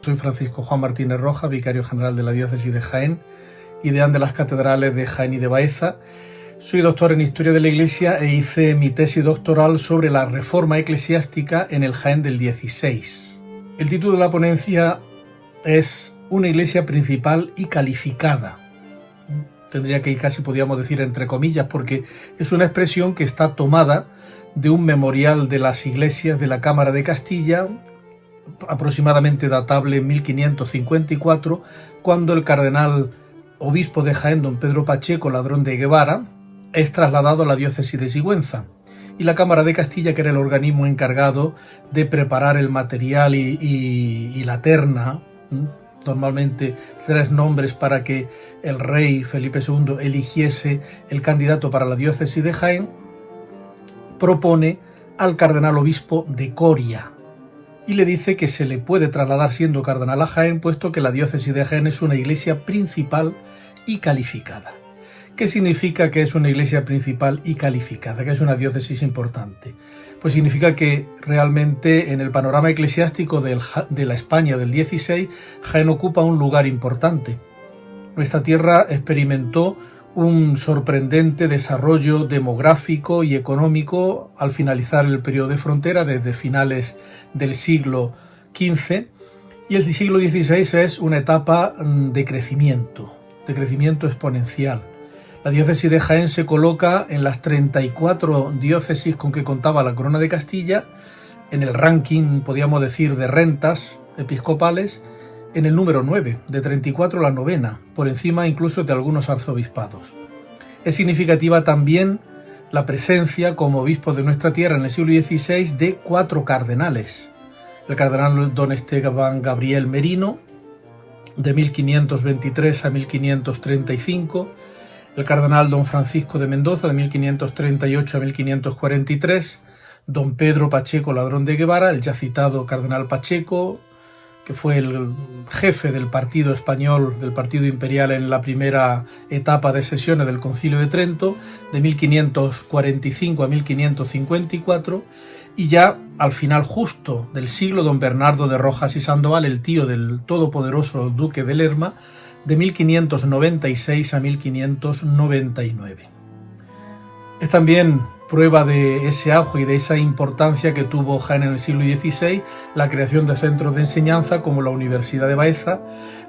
Soy Francisco Juan Martínez Rojas, vicario general de la Diócesis de Jaén y deán de las catedrales de Jaén y de Baeza. Soy doctor en Historia de la Iglesia e hice mi tesis doctoral sobre la reforma eclesiástica en el Jaén del 16. El título de la ponencia es Una iglesia principal y calificada. Tendría que ir casi, podríamos decir, entre comillas, porque es una expresión que está tomada de un memorial de las iglesias de la Cámara de Castilla, aproximadamente datable en 1554, cuando el cardenal obispo de Jaén, don Pedro Pacheco Ladrón de Guevara, es trasladado a la diócesis de Sigüenza. Y la Cámara de Castilla, que era el organismo encargado de preparar el material y la terna, normalmente 3 nombres para que el rey Felipe II eligiese el candidato para la diócesis de Jaén, propone al cardenal obispo de Coria y le dice que se le puede trasladar siendo cardenal a Jaén, puesto que la diócesis de Jaén es una iglesia principal y calificada. ¿Qué significa que es una iglesia principal y calificada? Que es una diócesis importante. Pues significa que realmente en el panorama eclesiástico de la España del 16, Jaén ocupa un lugar importante. Nuestra tierra experimentó un sorprendente desarrollo demográfico y económico al finalizar el periodo de frontera desde finales del siglo XV, y el siglo XVI es una etapa de crecimiento exponencial. La diócesis de Jaén se coloca en las 34 diócesis con que contaba la Corona de Castilla, en el ranking, podríamos decir, de rentas episcopales, en el número 9, de 34 la novena, por encima incluso de algunos arzobispados. Es significativa también la presencia como obispo de nuestra tierra en el siglo XVI de 4 cardenales. El cardenal don Esteban Gabriel Merino, de 1523 a 1535, el cardenal don Francisco de Mendoza, de 1538 a 1543, don Pedro Pacheco Ladrón de Guevara, el ya citado cardenal Pacheco, que fue el jefe del partido español, del partido imperial en la primera etapa de sesiones del Concilio de Trento, de 1545 a 1554, y ya al final justo del siglo, don Bernardo de Rojas y Sandoval, el tío del todopoderoso duque de Lerma, de 1596 a 1599. Es también prueba de ese auge y de esa importancia que tuvo Jaén en el siglo XVI, la creación de centros de enseñanza como la Universidad de Baeza,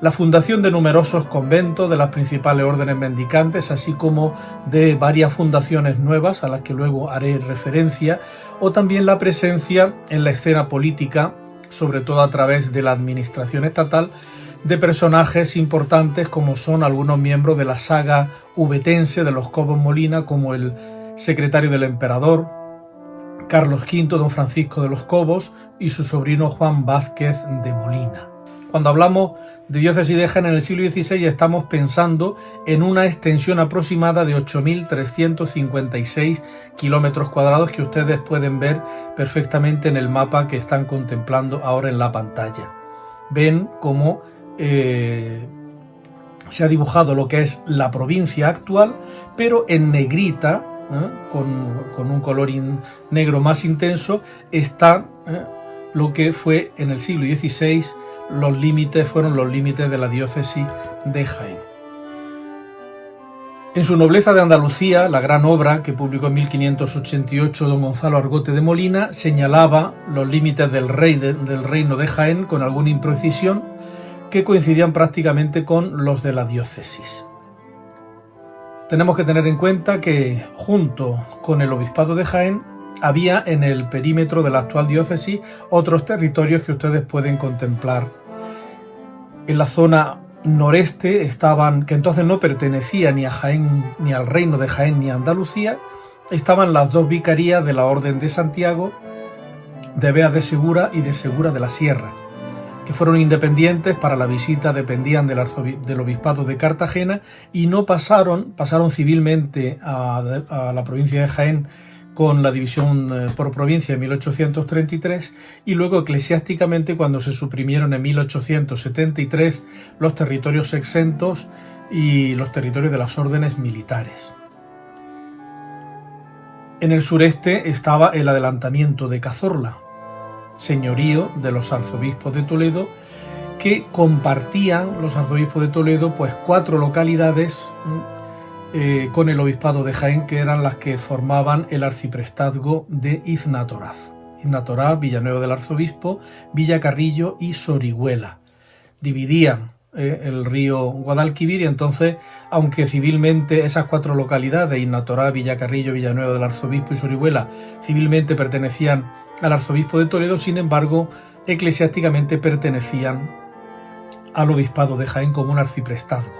la fundación de numerosos conventos de las principales órdenes mendicantes, así como de varias fundaciones nuevas a las que luego haré referencia, o también la presencia en la escena política, sobre todo a través de la administración estatal, de personajes importantes como son algunos miembros de la saga ubetense de los Cobos Molina, como el secretario del emperador Carlos V, don Francisco de los Cobos, y su sobrino Juan Vázquez de Molina. Cuando hablamos de diócesis de Jaén en el siglo XVI, estamos pensando en una extensión aproximada de 8.356 kilómetros cuadrados que ustedes pueden ver perfectamente en el mapa que están contemplando ahora en la pantalla. Ven cómo se ha dibujado lo que es la provincia actual, pero en negrita, con un color negro más intenso, está lo que fue en el siglo XVI fueron los límites de la diócesis de Jaén. En su Nobleza de Andalucía, la gran obra que publicó en 1588 don Gonzalo Argote de Molina, señalaba los límites del reino de Jaén con alguna imprecisión que coincidían prácticamente con los de la diócesis. Tenemos que tener en cuenta que junto con el obispado de Jaén había en el perímetro de la actual diócesis otros territorios que ustedes pueden contemplar. En la zona noreste estaban, que entonces no pertenecía ni a Jaén, ni al reino de Jaén ni a Andalucía, estaban las 2 vicarías de la Orden de Santiago, de Beas de Segura y de Segura de la Sierra, que fueron independientes, para la visita dependían del obispado de Cartagena y no pasaron civilmente a la provincia de Jaén con la división por provincia en 1833, y luego eclesiásticamente cuando se suprimieron en 1873 los territorios exentos y los territorios de las órdenes militares. En el sureste estaba el adelantamiento de Cazorla, señorío de los arzobispos de Toledo, que compartían los arzobispos de Toledo pues 4 localidades con el obispado de Jaén, que eran las que formaban el arciprestazgo de Iznatoraz. Iznatoraz, Villanueva del Arzobispo, Villacarrillo y Sorihuela. Dividían el río Guadalquivir, y entonces, aunque civilmente esas 4 localidades, Iznatoraz, Villacarrillo, Villanueva del Arzobispo y Sorihuela, civilmente pertenecían al arzobispo de Toledo, sin embargo, eclesiásticamente pertenecían al obispado de Jaén como un arciprestazgo.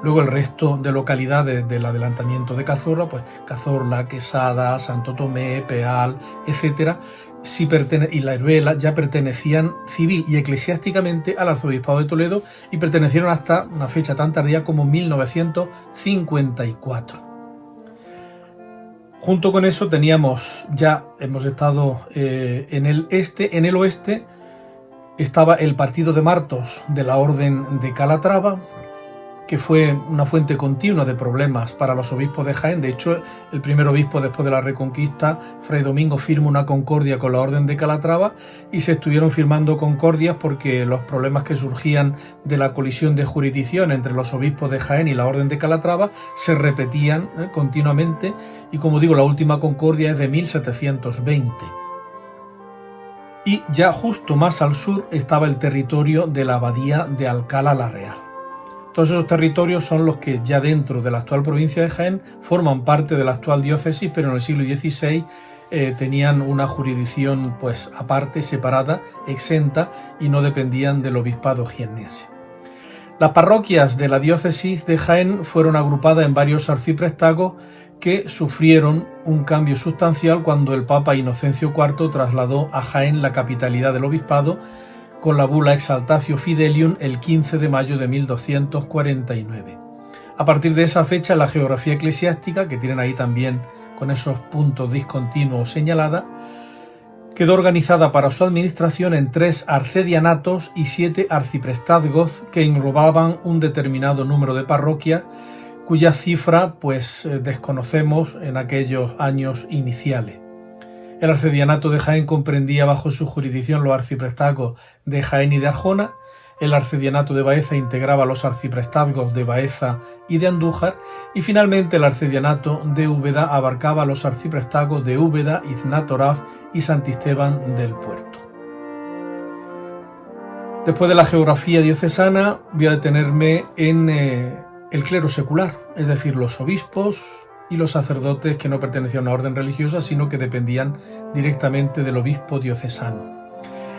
Luego el resto de localidades del adelantamiento de Cazorla, pues Cazorla, Quesada, Santo Tomé, Peal, etcétera, y La Heruela ya pertenecían civil y eclesiásticamente al arzobispado de Toledo, y pertenecieron hasta una fecha tan tardía como 1954. Junto con eso hemos estado en el oeste estaba el partido de Martos de la Orden de Calatrava, que fue una fuente continua de problemas para los obispos de Jaén. De hecho, el primer obispo después de la Reconquista, Fray Domingo, firma una concordia con la Orden de Calatrava, y se estuvieron firmando concordias porque los problemas que surgían de la colisión de jurisdicción entre los obispos de Jaén y la Orden de Calatrava se repetían continuamente, y como digo, la última concordia es de 1720. Y ya justo más al sur estaba el territorio de la abadía de Alcalá la Real. Todos esos territorios son los que ya dentro de la actual provincia de Jaén forman parte de la actual diócesis, pero en el siglo XVI tenían una jurisdicción pues aparte, separada, exenta, y no dependían del obispado jiennense. Las parroquias de la diócesis de Jaén fueron agrupadas en varios arciprestazgos que sufrieron un cambio sustancial cuando el Papa Inocencio IV trasladó a Jaén la capitalidad del obispado con la bula Exaltatio Fidelium el 15 de mayo de 1249. A partir de esa fecha, la geografía eclesiástica, que tienen ahí también con esos puntos discontinuos señalada, quedó organizada para su administración en 3 arcedianatos y 7 arciprestazgos que englobaban un determinado número de parroquias, cuya cifra pues desconocemos en aquellos años iniciales. El arcedianato de Jaén comprendía bajo su jurisdicción los arciprestazgos de Jaén y de Arjona. El arcedianato de Baeza integraba los arciprestazgos de Baeza y de Andújar, y finalmente el arcedianato de Úbeda abarcaba los arciprestazgos de Úbeda, Iznatoraz y Santisteban del Puerto. Después de la geografía diocesana, voy a detenerme en el clero secular, es decir, los obispos y los sacerdotes que no pertenecían a una orden religiosa, sino que dependían directamente del obispo diocesano.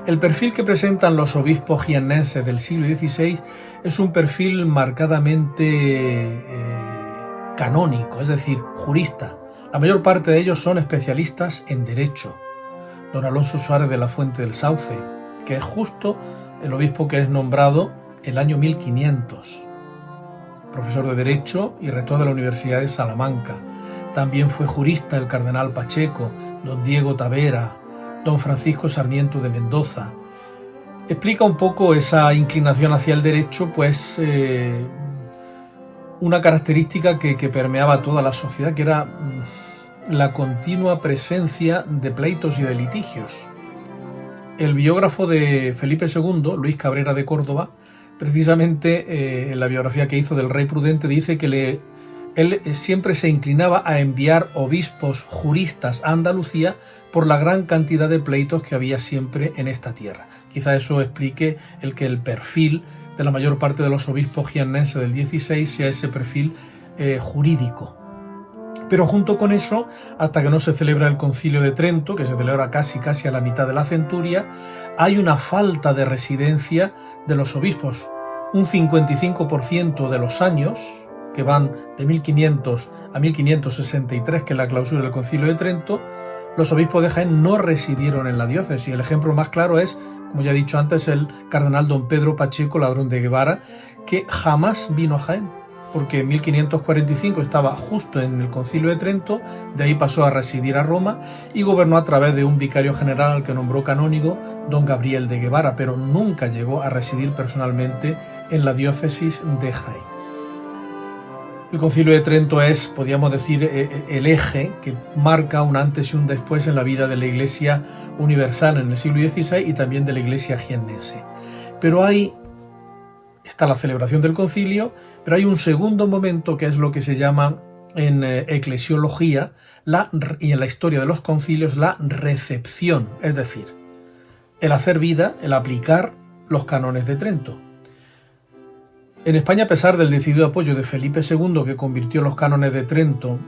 El perfil que presentan los obispos jiennenses del siglo XVI es un perfil marcadamente canónico, es decir, jurista. La mayor parte de ellos son especialistas en derecho. Don Alonso Suárez de la Fuente del Sauce, que es justo el obispo que es nombrado el año 1500. Profesor de Derecho y rector de la Universidad de Salamanca. También fue jurista el cardenal Pacheco, don Diego Tavera, don Francisco Sarmiento de Mendoza. Explica un poco esa inclinación hacia el derecho, pues una característica que permeaba toda la sociedad, que era la continua presencia de pleitos y de litigios. El biógrafo de Felipe II, Luis Cabrera de Córdoba, precisamente en la biografía que hizo del rey prudente, dice que él siempre se inclinaba a enviar obispos juristas a Andalucía por la gran cantidad de pleitos que había siempre en esta tierra. Quizá eso explique que el perfil de la mayor parte de los obispos jiennenses del XVI sea ese perfil jurídico. Pero junto con eso, hasta que no se celebra el Concilio de Trento, que se celebra casi a la mitad de la centuria, hay una falta de residencia de los obispos. Un 55% de los años, que van de 1500 a 1563, que es la clausura del Concilio de Trento, los obispos de Jaén no residieron en la diócesis. El ejemplo más claro es, como ya he dicho antes, el cardenal don Pedro Pacheco, ladrón de Guevara, que jamás vino a Jaén, porque en 1545 estaba justo en el Concilio de Trento, de ahí pasó a residir a Roma y gobernó a través de un vicario general al que nombró canónigo, don Gabriel de Guevara, pero nunca llegó a residir personalmente en la diócesis de Jaén. El Concilio de Trento es, podríamos decir, el eje que marca un antes y un después en la vida de la Iglesia universal en el siglo XVI y también de la Iglesia jiennense. Pero hay está la celebración del concilio, pero hay un segundo momento que es lo que se llama en eclesiología y en la historia de los concilios la recepción, es decir, el hacer vida, el aplicar los cánones de Trento. En España, a pesar del decidido apoyo de Felipe II, que convirtió los cánones de Trento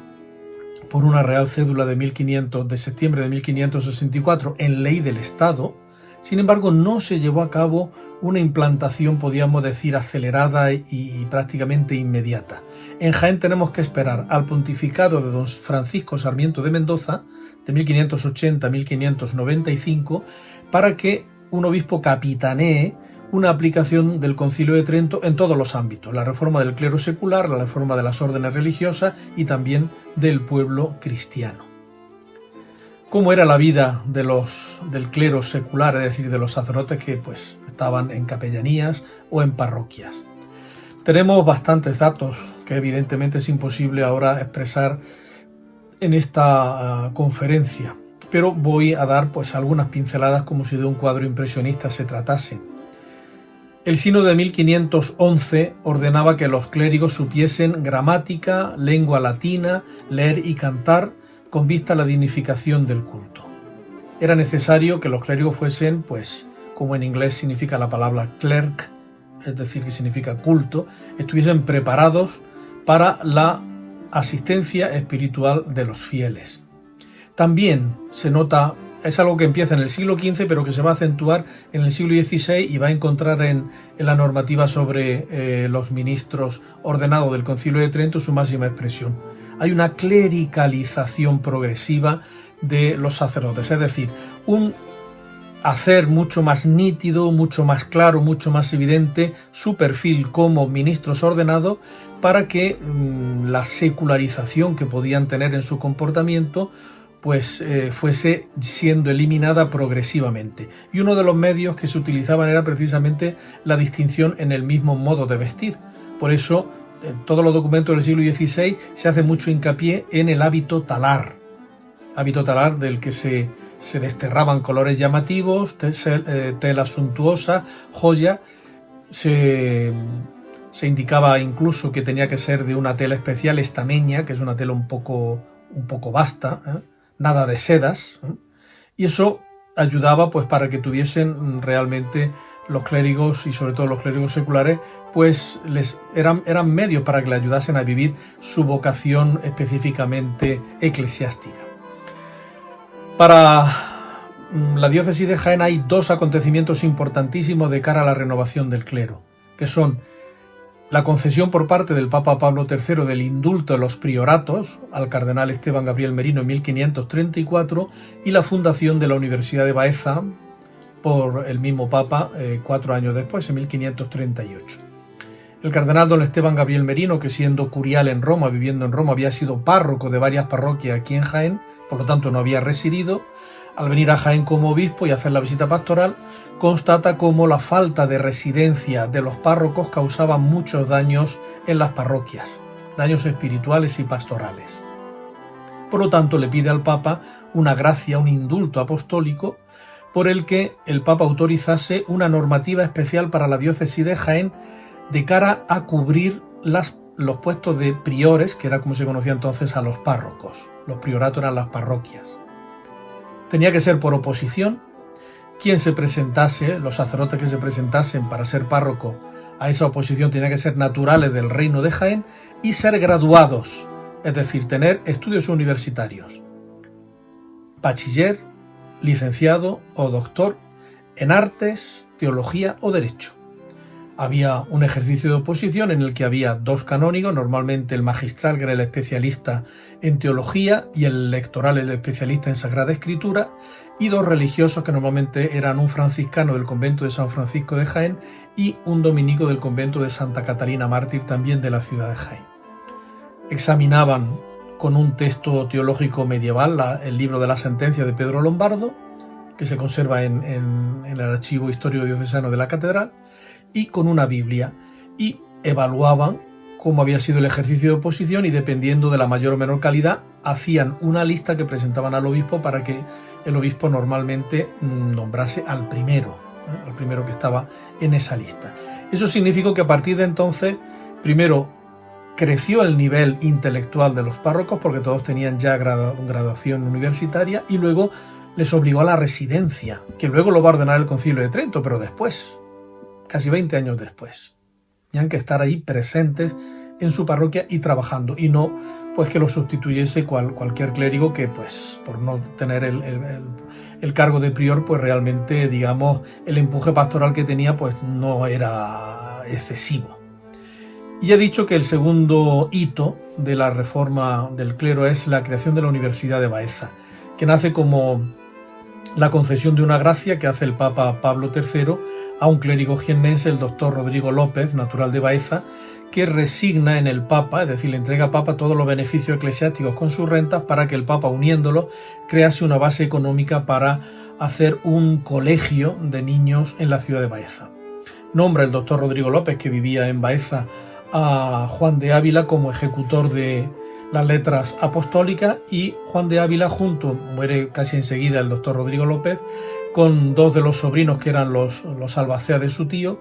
por una real cédula de septiembre de 1564 en ley del Estado, sin embargo no se llevó a cabo una implantación, podríamos decir, acelerada y prácticamente inmediata. En Jaén tenemos que esperar al pontificado de don Francisco Sarmiento de Mendoza, de 1580 a 1595, para que un obispo capitanee una aplicación del Concilio de Trento en todos los ámbitos: la reforma del clero secular, la reforma de las órdenes religiosas y también del pueblo cristiano. ¿Cómo era la vida del clero secular, es decir, de los sacerdotes que estaban en capellanías o en parroquias? Tenemos bastantes datos que evidentemente es imposible ahora expresar en esta conferencia, pero voy a dar algunas pinceladas como si de un cuadro impresionista se tratase. El sínodo de 1511 ordenaba que los clérigos supiesen gramática, lengua latina, leer y cantar con vista a la dignificación del culto. Era necesario que los clérigos fuesen, como en inglés significa la palabra clerk, es decir, que significa culto, estuviesen preparados para la asistencia espiritual de los fieles. También se nota, es algo que empieza en el siglo XV, pero que se va a acentuar en el siglo XVI y va a encontrar en la normativa sobre los ministros ordenados del Concilio de Trento su máxima expresión. Hay una clericalización progresiva de los sacerdotes, es decir, un hacer mucho más nítido, mucho más claro, mucho más evidente su perfil como ministros ordenados, para que la secularización que podían tener en su comportamiento fuese siendo eliminada progresivamente. Y uno de los medios que se utilizaban era precisamente la distinción en el mismo modo de vestir. Por eso, en todos los documentos del siglo XVI se hace mucho hincapié en el hábito talar del que se desterraban colores llamativos, tela suntuosa, joya. Se indicaba incluso que tenía que ser de una tela especial, estameña, que es una tela un poco vasta, nada de sedas, y eso ayudaba para que tuviesen realmente los clérigos, y sobre todo los clérigos seculares, eran medios para que le ayudasen a vivir su vocación específicamente eclesiástica. Para la diócesis de Jaén hay dos acontecimientos importantísimos de cara a la renovación del clero, que son la concesión por parte del Papa Pablo III del indulto de los prioratos al cardenal Esteban Gabriel Merino en 1534 y la fundación de la Universidad de Baeza por el mismo Papa 4 años después, en 1538. El cardenal don Esteban Gabriel Merino, que siendo curial en Roma, viviendo en Roma, había sido párroco de varias parroquias aquí en Jaén, por lo tanto no había residido, al venir a Jaén como obispo y hacer la visita pastoral, constata cómo la falta de residencia de los párrocos causaba muchos daños en las parroquias, daños espirituales y pastorales. Por lo tanto, le pide al Papa una gracia, un indulto apostólico, por el que el Papa autorizase una normativa especial para la diócesis de Jaén de cara a cubrir los puestos de priores, que era como se conocía entonces a los párrocos. Los prioratos eran las parroquias. Tenía que ser por oposición. Quien se presentase, los sacerdotes que se presentasen para ser párroco a esa oposición, tenían que ser naturales del reino de Jaén y ser graduados, es decir, tener estudios universitarios, bachiller, licenciado o doctor en artes, teología o derecho. Había un ejercicio de oposición en el que había dos canónigos, normalmente el magistral, que era el especialista en teología, y el lectoral, el especialista en Sagrada Escritura, y dos religiosos que normalmente eran un franciscano del convento de San Francisco de Jaén y un dominico del convento de Santa Catalina Mártir, también de la ciudad de Jaén. Examinaban con un texto teológico medieval el libro de la sentencia de Pedro Lombardo, que se conserva en el archivo histórico diocesano de la catedral, y con una Biblia, y evaluaban cómo había sido el ejercicio de oposición y, dependiendo de la mayor o menor calidad, hacían una lista que presentaban al obispo para que el obispo normalmente nombrase al primero. el primero que estaba en esa lista. Eso significó que a partir de entonces, primero, creció el nivel intelectual de los párrocos, porque todos tenían ya graduación universitaria, y luego les obligó a la residencia, que luego lo va a ordenar el Concilio de Trento, pero después, casi 20 años después. Tenían que estar ahí presentes en su parroquia y trabajando, y no pues que lo sustituyese cualquier clérigo que, pues, por no tener el cargo de prior, pues realmente, digamos, el empuje pastoral que tenía, pues no era excesivo. Y he dicho que el segundo hito de la reforma del clero es la creación de la Universidad de Baeza, que nace como la concesión de una gracia que hace el Papa Pablo III a un clérigo jiennense, el doctor Rodrigo López, natural de Baeza, que resigna en el Papa, es decir, le entrega al Papa todos los beneficios eclesiásticos con sus rentas para que el Papa, uniéndolos, crease una base económica para hacer un colegio de niños en la ciudad de Baeza. Nombra el doctor Rodrigo López, que vivía en Baeza, a Juan de Ávila como ejecutor de las letras apostólicas, y Juan de Ávila muere casi enseguida el doctor Rodrigo López, con dos de los sobrinos que eran los albaceas de su tío,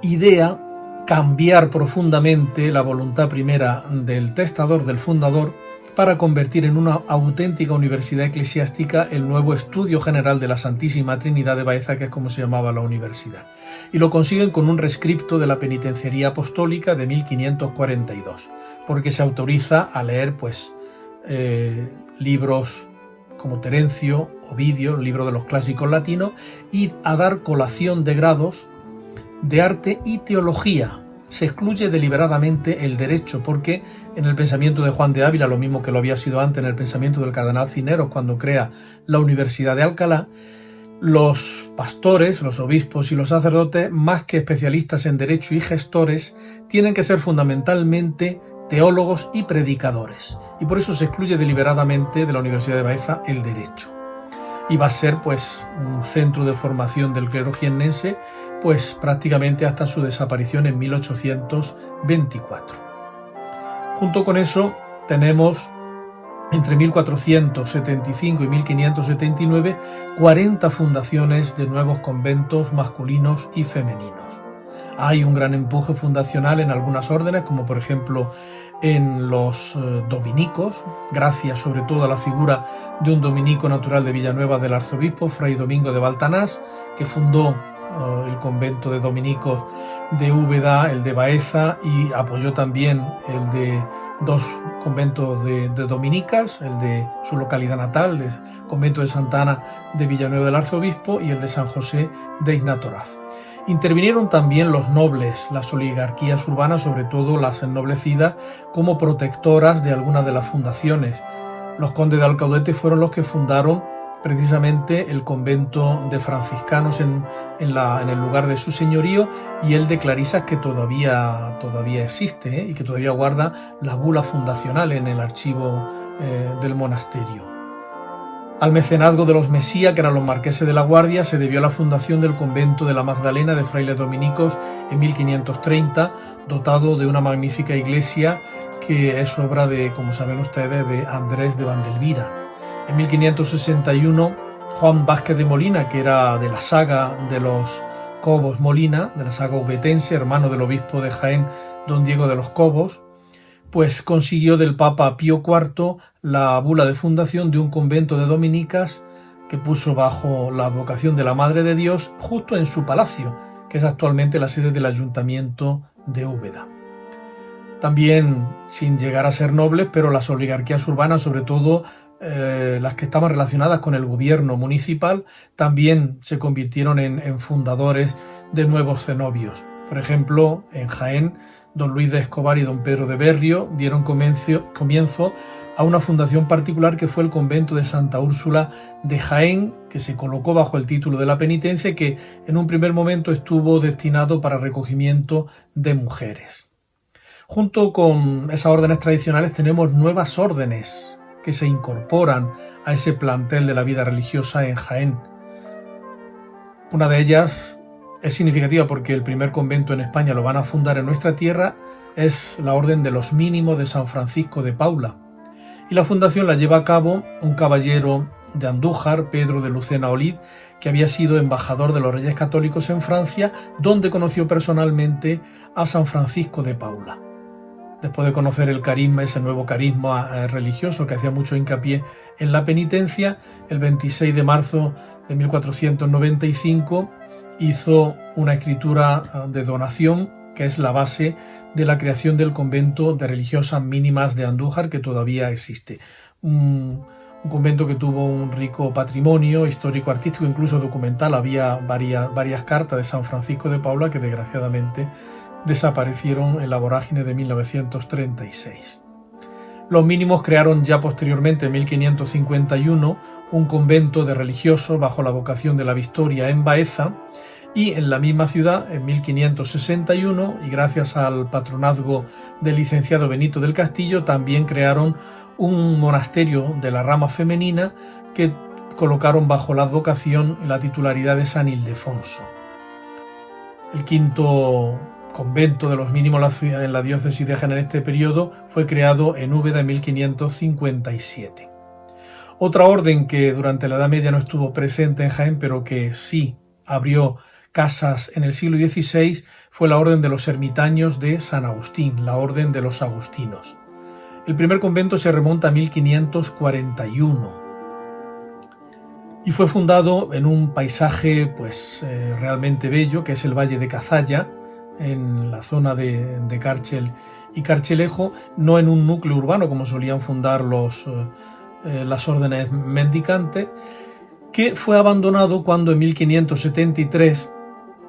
idea cambiar profundamente la voluntad primera del testador, del fundador, para convertir en una auténtica universidad eclesiástica el nuevo Estudio General de la Santísima Trinidad de Baeza, que es como se llamaba la universidad. Y lo consiguen con un rescripto de la Penitenciaría Apostólica de 1542, porque se autoriza a leer libros como Terencio, Ovidio, el libro de los clásicos latinos, y a dar colación de grados de arte y teología. Se excluye deliberadamente el derecho, porque en el pensamiento de Juan de Ávila, lo mismo que lo había sido antes en el pensamiento del cardenal Cisneros cuando crea la Universidad de Alcalá, los pastores, los obispos y los sacerdotes, más que especialistas en derecho y gestores, tienen que ser fundamentalmente teólogos y predicadores. Y por eso se excluye deliberadamente de la Universidad de Baeza el derecho. Y va a ser un centro de formación del clero jiennense prácticamente hasta su desaparición en 1824. Junto con eso tenemos entre 1475 y 1579 40 fundaciones de nuevos conventos masculinos y femeninos. Hay un gran empuje fundacional en algunas órdenes, como por ejemplo en los dominicos, gracias sobre todo a la figura de un dominico natural de Villanueva del arzobispo, Fray Domingo de Baltanás, que fundó el convento de dominicos de Úbeda, el de Baeza, y apoyó también el de dos conventos de dominicas, el de su localidad natal, el convento de Santa Ana de Villanueva del arzobispo, y el de San José de Iznatoraf. Intervinieron también los nobles, las oligarquías urbanas, sobre todo las ennoblecidas, como protectoras de algunas de las fundaciones. Los condes de Alcaudete fueron los que fundaron precisamente el convento de franciscanos en el lugar de su señorío, y el de clarisas, que todavía existe, y que todavía guarda la bula fundacional en el archivo del monasterio. Al mecenazgo de los Mesía, que eran los marqueses de la Guardia, se debió la fundación del convento de la Magdalena de frailes dominicos en 1530, dotado de una magnífica iglesia que es obra de, como saben ustedes, de Andrés de Vandelvira. En 1561, Juan Vázquez de Molina, que era de la saga de los Cobos Molina, de la saga ubetense, hermano del obispo de Jaén, don Diego de los Cobos, consiguió del Papa Pío IV la bula de fundación de un convento de dominicas que puso bajo la advocación de la Madre de Dios justo en su palacio, que es actualmente la sede del Ayuntamiento de Úbeda. También, sin llegar a ser nobles, pero las oligarquías urbanas, sobre todo las que estaban relacionadas con el gobierno municipal, también se convirtieron en fundadores de nuevos cenobios. Por ejemplo, en Jaén, don Luis de Escobar y don Pedro de Berrio dieron comienzo a una fundación particular que fue el convento de Santa Úrsula de Jaén, que se colocó bajo el título de la penitencia y que en un primer momento estuvo destinado para recogimiento de mujeres. Junto con esas órdenes tradicionales tenemos nuevas órdenes que se incorporan a ese plantel de la vida religiosa en Jaén. Una de ellas es significativa porque el primer convento en España lo van a fundar en nuestra tierra, es la Orden de los Mínimos de San Francisco de Paula. Y la fundación la lleva a cabo un caballero de Andújar, Pedro de Lucena Olid, que había sido embajador de los Reyes Católicos en Francia, donde conoció personalmente a San Francisco de Paula. Después de conocer el carisma, ese nuevo carisma religioso que hacía mucho hincapié en la penitencia, el 26 de marzo de 1495 hizo una escritura de donación que es la base de la creación del convento de religiosas mínimas de Andújar, que todavía existe. Un convento que tuvo un rico patrimonio histórico-artístico, incluso documental. Había varias cartas de San Francisco de Paula que desgraciadamente desaparecieron en la vorágine de 1936. Los mínimos crearon ya posteriormente, en 1551, un convento de religiosos bajo la vocación de la Victoria en Baeza, y en la misma ciudad, en 1561, y gracias al patronazgo del licenciado Benito del Castillo, también crearon un monasterio de la rama femenina que colocaron bajo la advocación y la titularidad de San Ildefonso. El quinto convento de los mínimos en la diócesis de Jaén en este periodo fue creado en Úbeda en 1557. Otra orden que durante la Edad Media no estuvo presente en Jaén, pero que sí abrió casas en el siglo XVI, fue la Orden de los Ermitaños de San Agustín, la Orden de los Agustinos. El primer convento se remonta a 1541 y fue fundado en un paisaje realmente bello, que es el Valle de Cazalla, en la zona de Cárchel y Carchelejo, no en un núcleo urbano como solían fundar las órdenes mendicantes, que fue abandonado cuando en 1573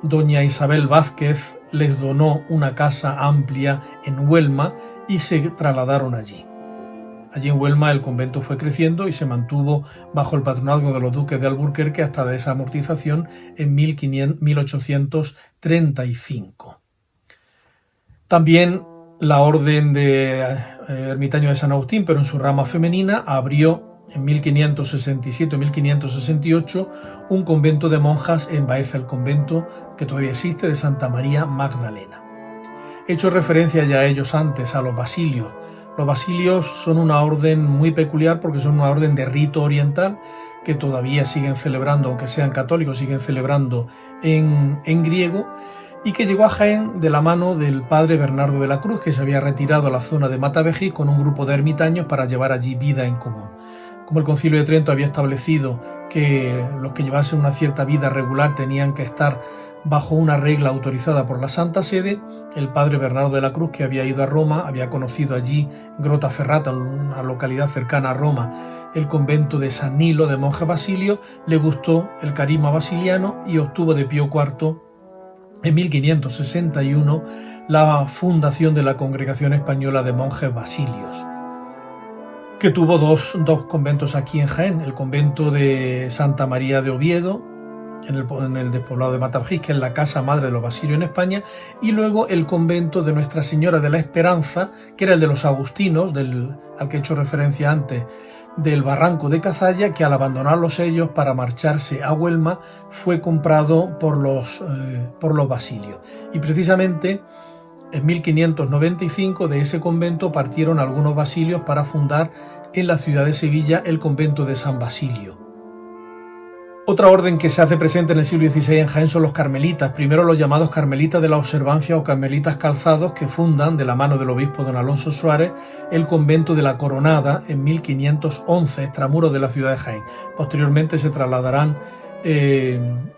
doña Isabel Vázquez les donó una casa amplia en Huelma y se trasladaron allí. Allí en Huelma el convento fue creciendo y se mantuvo bajo el patronazgo de los duques de Alburquerque hasta desamortización en 1835. También la Orden de Ermitaño de San Agustín, pero en su rama femenina, abrió en 1567-1568 un convento de monjas en Baeza, el convento que todavía existe de Santa María Magdalena. He hecho referencia ya a ellos antes, a los basilios. Los basilios son una orden muy peculiar porque son una orden de rito oriental que todavía siguen celebrando, aunque sean católicos, siguen celebrando en griego, y que llegó a Jaén de la mano del padre Bernardo de la Cruz, que se había retirado a la zona de Matavejí con un grupo de ermitaños para llevar allí vida en común. Como el Concilio de Trento había establecido que los que llevasen una cierta vida regular tenían que estar bajo una regla autorizada por la Santa Sede, el padre Bernardo de la Cruz, que había ido a Roma, había conocido allí Grottaferrata, una localidad cercana a Roma, el convento de San Nilo de monjes basilios, le gustó el carisma basiliano y obtuvo de Pío IV en 1561 la fundación de la Congregación Española de Monjes Basilios, que tuvo dos conventos aquí en Jaén: el convento de Santa María de Oviedo, en el despoblado de Matavejí, que es la casa madre de los basilios en España, y luego el convento de Nuestra Señora de la Esperanza, que era el de los agustinos, al que he hecho referencia antes, del barranco de Cazalla, que al abandonarlos ellos para marcharse a Huelma fue comprado por los basilios. Y precisamente en 1595 de ese convento partieron algunos basilios para fundar en la ciudad de Sevilla el convento de San Basilio. Otra orden que se hace presente en el siglo XVI en Jaén son los carmelitas, primero los llamados carmelitas de la observancia o carmelitas calzados, que fundan de la mano del obispo don Alonso Suárez el convento de la Coronada en 1511, extramuros de la ciudad de Jaén. Posteriormente se trasladarán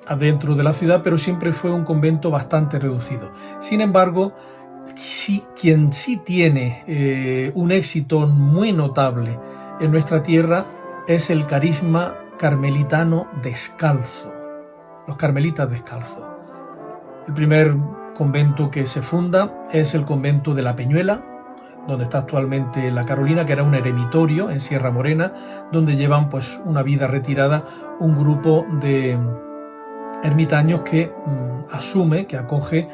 adentro de la ciudad, pero siempre fue un convento bastante reducido. Sin embargo, quien sí tiene un éxito muy notable en nuestra tierra es el carisma carmelitano descalzo, los carmelitas descalzos. El primer convento que se funda es el convento de la Peñuela, donde está actualmente la Carolina, que era un eremitorio en Sierra Morena, donde llevan una vida retirada un grupo de ermitaños que acoge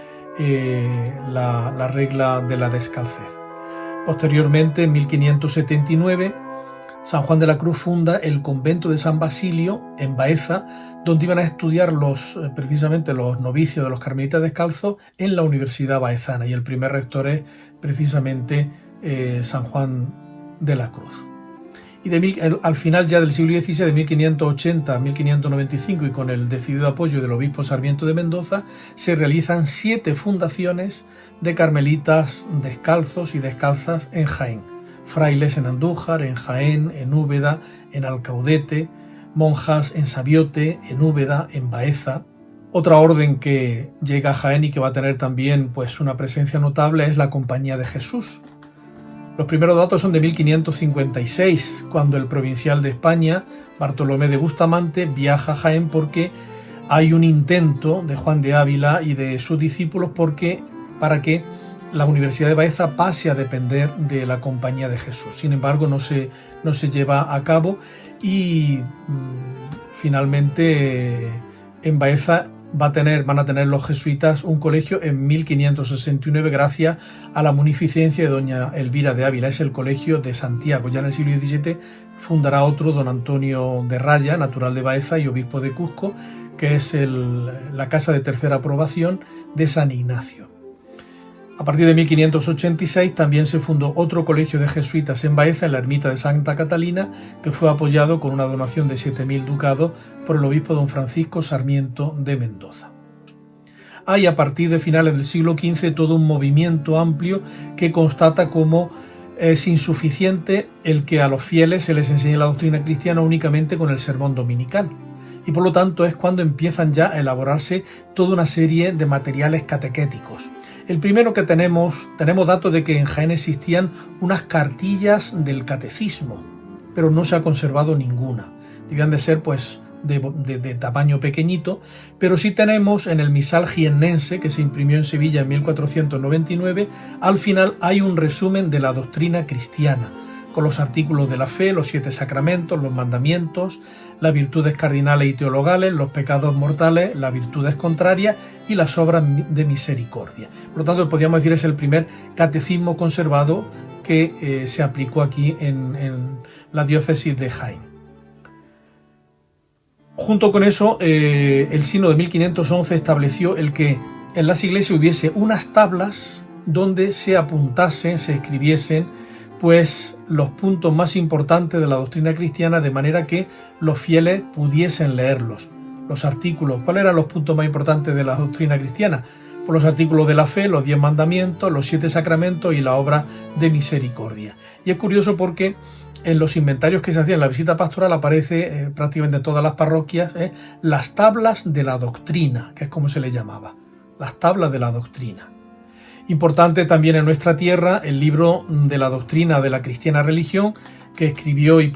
la regla de la descalcez. Posteriormente, en 1579, San Juan de la Cruz funda el convento de San Basilio en Baeza, donde iban a estudiar precisamente los novicios de los carmelitas descalzos en la Universidad Baezana, y el primer rector es precisamente San Juan de la Cruz. y al final ya del siglo XVI, de 1580 a 1595, y con el decidido apoyo del obispo Sarmiento de Mendoza, se realizan 7 fundaciones de carmelitas descalzos y descalzas en Jaén. Frailes en Andújar, en Jaén, en Úbeda, en Alcaudete, monjas en Sabiote, en Úbeda, en Baeza. Otra orden que llega a Jaén y que va a tener también pues una presencia notable es la Compañía de Jesús. Los primeros datos son de 1556, cuando el provincial de España, Bartolomé de Bustamante, viaja a Jaén porque hay un intento de Juan de Ávila y de sus discípulos para que la Universidad de Baeza pase a depender de la Compañía de Jesús. Sin embargo, no se lleva a cabo y finalmente en Baeza van a tener los jesuitas un colegio en 1569 gracias a la munificencia de doña Elvira de Ávila. Es el Colegio de Santiago. Ya en el siglo XVII fundará otro, don Antonio de Raya, natural de Baeza y obispo de Cusco, que es la casa de tercera aprobación de San Ignacio. A partir de 1586 también se fundó otro colegio de jesuitas en Baeza, en la ermita de Santa Catalina, que fue apoyado con una donación de 7.000 ducados por el obispo don Francisco Sarmiento de Mendoza. Hay a partir de finales del siglo XV todo un movimiento amplio que constata cómo es insuficiente el que a los fieles se les enseñe la doctrina cristiana únicamente con el sermón dominical. Y por lo tanto es cuando empiezan ya a elaborarse toda una serie de materiales catequéticos. El primero que tenemos datos de que en Jaén existían unas cartillas del catecismo, pero no se ha conservado ninguna. Debían de ser pues de tamaño pequeñito, pero sí tenemos en el misal jiennense que se imprimió en Sevilla en 1499, al final hay un resumen de la doctrina cristiana, con los artículos de la fe, los 7 sacramentos, los mandamientos, las virtudes cardinales y teologales, los pecados mortales, las virtudes contrarias y las obras de misericordia. Por lo tanto, podríamos decir es el primer catecismo conservado que se aplicó aquí en la diócesis de Jaén. Junto con eso, el sínodo de 1511 estableció el que en las iglesias hubiese unas tablas donde se apuntasen, se escribiesen pues los puntos más importantes de la doctrina cristiana, de manera que los fieles pudiesen leerlos. Los artículos, ¿cuáles eran los puntos más importantes de la doctrina cristiana? Pues los artículos de la fe, los 10 mandamientos, los 7 sacramentos y la obra de misericordia. Y es curioso porque en los inventarios que se hacían en la visita pastoral aparece prácticamente en todas las parroquias las tablas de la doctrina, que es como se le llamaba, las tablas de la doctrina. Importante también en nuestra tierra el libro de la doctrina de la cristiana religión, que escribió y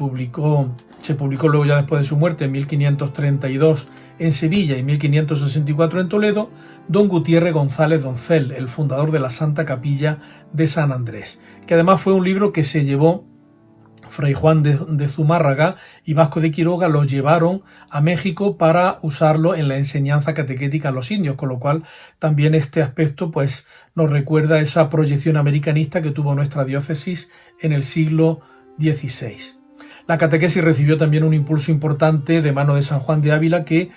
se publicó luego ya después de su muerte en 1532 en Sevilla y 1564 en Toledo, don Gutiérrez González Doncel, el fundador de la Santa Capilla de San Andrés, que además fue un libro que se llevó Fray Juan de Zumárraga y Vasco de Quiroga, lo llevaron a México para usarlo en la enseñanza catequética a los indios, con lo cual también este aspecto pues nos recuerda esa proyección americanista que tuvo nuestra diócesis en el siglo XVI. La catequesis recibió también un impulso importante de mano de San Juan de Ávila, que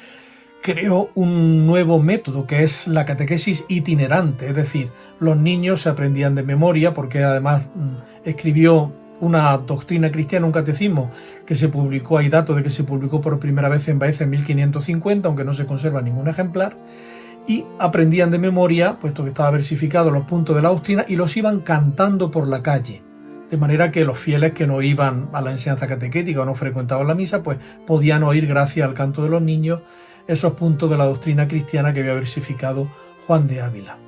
creó un nuevo método que es la catequesis itinerante, es decir, los niños se aprendían de memoria porque además escribió una doctrina cristiana, un catecismo que se publicó, hay datos de que se publicó por primera vez en Baeza en 1550, aunque no se conserva ningún ejemplar, y aprendían de memoria, puesto que estaba versificado, los puntos de la doctrina y los iban cantando por la calle, de manera que los fieles que no iban a la enseñanza catequética o no frecuentaban la misa, pues podían oír, gracias al canto de los niños, esos puntos de la doctrina cristiana que había versificado Juan de Ávila.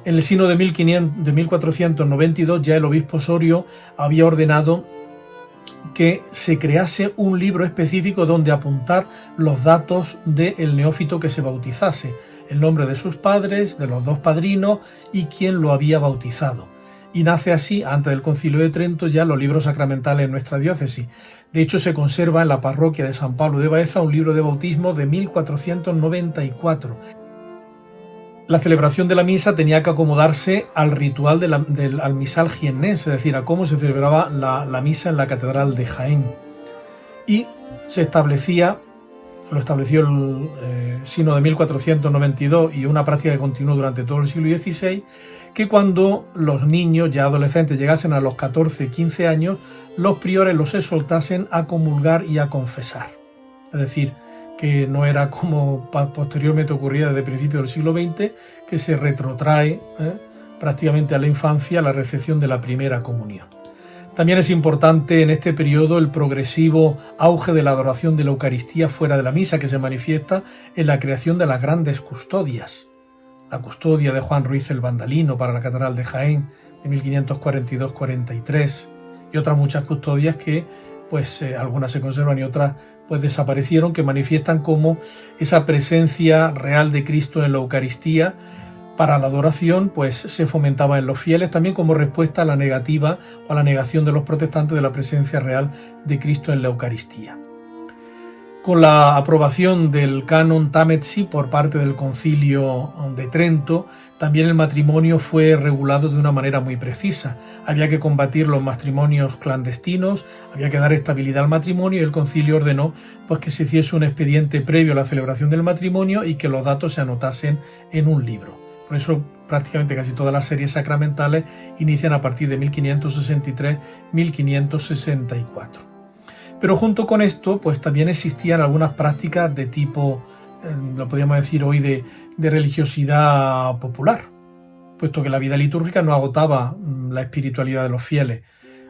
En el sínodo de 1492 ya el obispo Osorio había ordenado que se crease un libro específico donde apuntar los datos del neófito que se bautizase, el nombre de sus padres, de los 2 padrinos y quién lo había bautizado. Y nace así, antes del Concilio de Trento, ya los libros sacramentales en nuestra diócesis. De hecho, se conserva en la parroquia de San Pablo de Baeza un libro de bautismo de 1494. La celebración de la misa tenía que acomodarse al ritual al misal jiennense, es decir, a cómo se celebraba la misa en la catedral de Jaén. Y lo estableció el sínodo de 1492 y una práctica que continuó durante todo el siglo XVI, que cuando los niños, ya adolescentes, llegasen a los 14, 15 años, los priores los exhortasen a comulgar y a confesar. Es decir, que no era como posteriormente ocurría desde principios del siglo XX, que se retrotrae prácticamente a la infancia la recepción de la primera comunión. También es importante en este periodo el progresivo auge de la adoración de la Eucaristía fuera de la misa, que se manifiesta en la creación de las grandes custodias. La custodia de Juan Ruiz el Vandalino para la Catedral de Jaén de 1542-43 y otras muchas custodias que algunas se conservan y otras desaparecieron, que manifiestan cómo esa presencia real de Cristo en la Eucaristía para la adoración se fomentaba en los fieles, también como respuesta a la negativa o a la negación de los protestantes de la presencia real de Cristo en la Eucaristía. Con la aprobación del canon Tametsi por parte del Concilio de Trento, también el matrimonio fue regulado de una manera muy precisa. Había que combatir los matrimonios clandestinos, había que dar estabilidad al matrimonio, y el concilio ordenó que se hiciese un expediente previo a la celebración del matrimonio y que los datos se anotasen en un libro. Por eso prácticamente casi todas las series sacramentales inician a partir de 1563-1564. Pero junto con esto, también existían algunas prácticas de tipo, lo podríamos decir hoy, de religiosidad popular, puesto que la vida litúrgica no agotaba la espiritualidad de los fieles.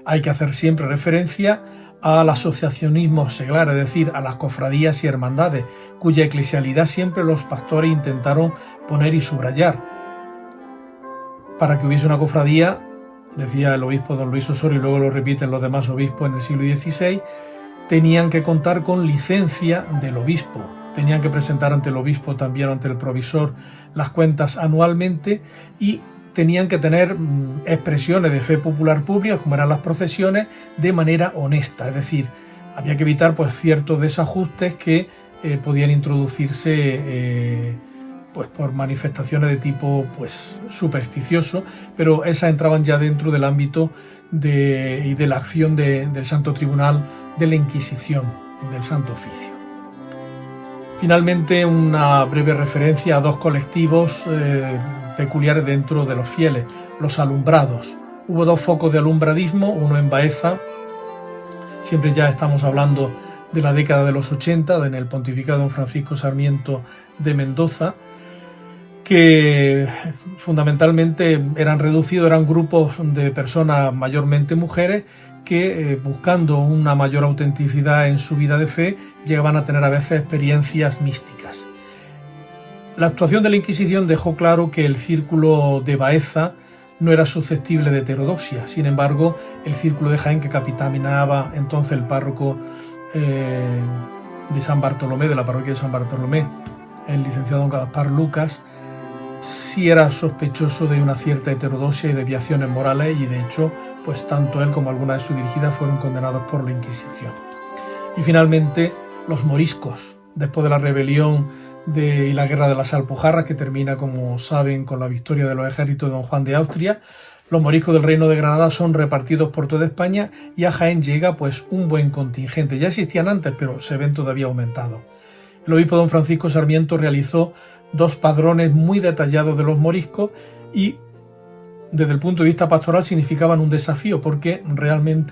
Hay que hacer siempre referencia al asociacionismo seglar, es decir, a las cofradías y hermandades, cuya eclesialidad siempre los pastores intentaron poner y subrayar. Para que hubiese una cofradía, decía el obispo don Luis Osorio, y luego lo repiten los demás obispos en el siglo XVI, tenían que contar con licencia del obispo, tenían que presentar ante el obispo, también ante el provisor, las cuentas anualmente, y tenían que tener expresiones de fe popular pública, como eran las procesiones, de manera honesta. Es decir, había que evitar ciertos desajustes que podían introducirse por manifestaciones de tipo supersticioso, pero esas entraban ya dentro del ámbito y de la acción del Santo Tribunal de la Inquisición, del Santo Oficio. Finalmente, una breve referencia a dos colectivos peculiares dentro de los fieles, los alumbrados. Hubo dos focos de alumbradismo, uno en Baeza, siempre ya estamos hablando de la década de los 80, en el pontificado de don Francisco Sarmiento de Mendoza, que fundamentalmente eran grupos de personas, mayormente mujeres, que buscando una mayor autenticidad en su vida de fe, llegaban a tener a veces experiencias místicas. La actuación de la Inquisición dejó claro que el círculo de Baeza no era susceptible de heterodoxia. Sin embargo, el círculo de Jaén, que capitaneaba entonces el párroco de San Bartolomé, de la parroquia de San Bartolomé, el licenciado don Gaspar Lucas, sí era sospechoso de una cierta heterodoxia y desviaciones morales, y de hecho tanto él como algunas de sus dirigidas fueron condenados por la Inquisición. Y finalmente los moriscos, después de la rebelión y la guerra de las Alpujarras, que termina, como saben, con la victoria de los ejércitos de don Juan de Austria, los moriscos del Reino de Granada son repartidos por toda España, y a Jaén llega un buen contingente. Ya existían antes, pero se ven todavía aumentados. El obispo don Francisco Sarmiento realizó dos padrones muy detallados de los moriscos, y desde el punto de vista pastoral significaban un desafío, porque realmente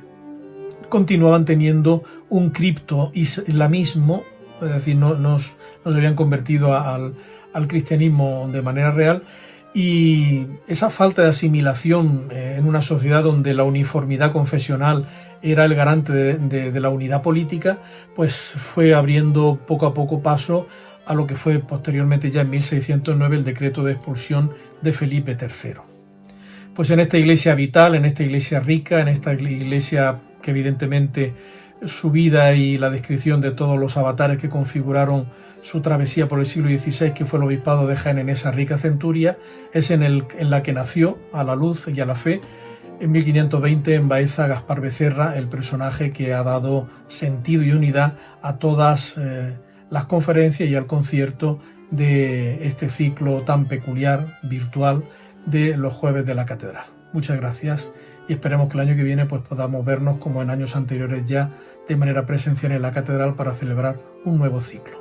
continuaban teniendo un cripto-islamismo, es decir, no se habían convertido al cristianismo de manera real, y esa falta de asimilación en una sociedad donde la uniformidad confesional era el garante de la unidad política, fue abriendo poco a poco paso a lo que fue posteriormente, ya en 1609, el decreto de expulsión de Felipe III. En esta iglesia vital, en esta iglesia rica, en esta iglesia que evidentemente su vida y la descripción de todos los avatares que configuraron su travesía por el siglo XVI, que fue el obispado de Jaén, en esa rica centuria, es en la que nació a la luz y a la fe, en 1520, en Baeza, Gaspar Becerra, el personaje que ha dado sentido y unidad a todas las conferencias y al concierto de este ciclo tan peculiar, virtual, de los jueves de la catedral. Muchas gracias, y esperemos que el año que viene podamos vernos, como en años anteriores, ya de manera presencial en la catedral, para celebrar un nuevo ciclo.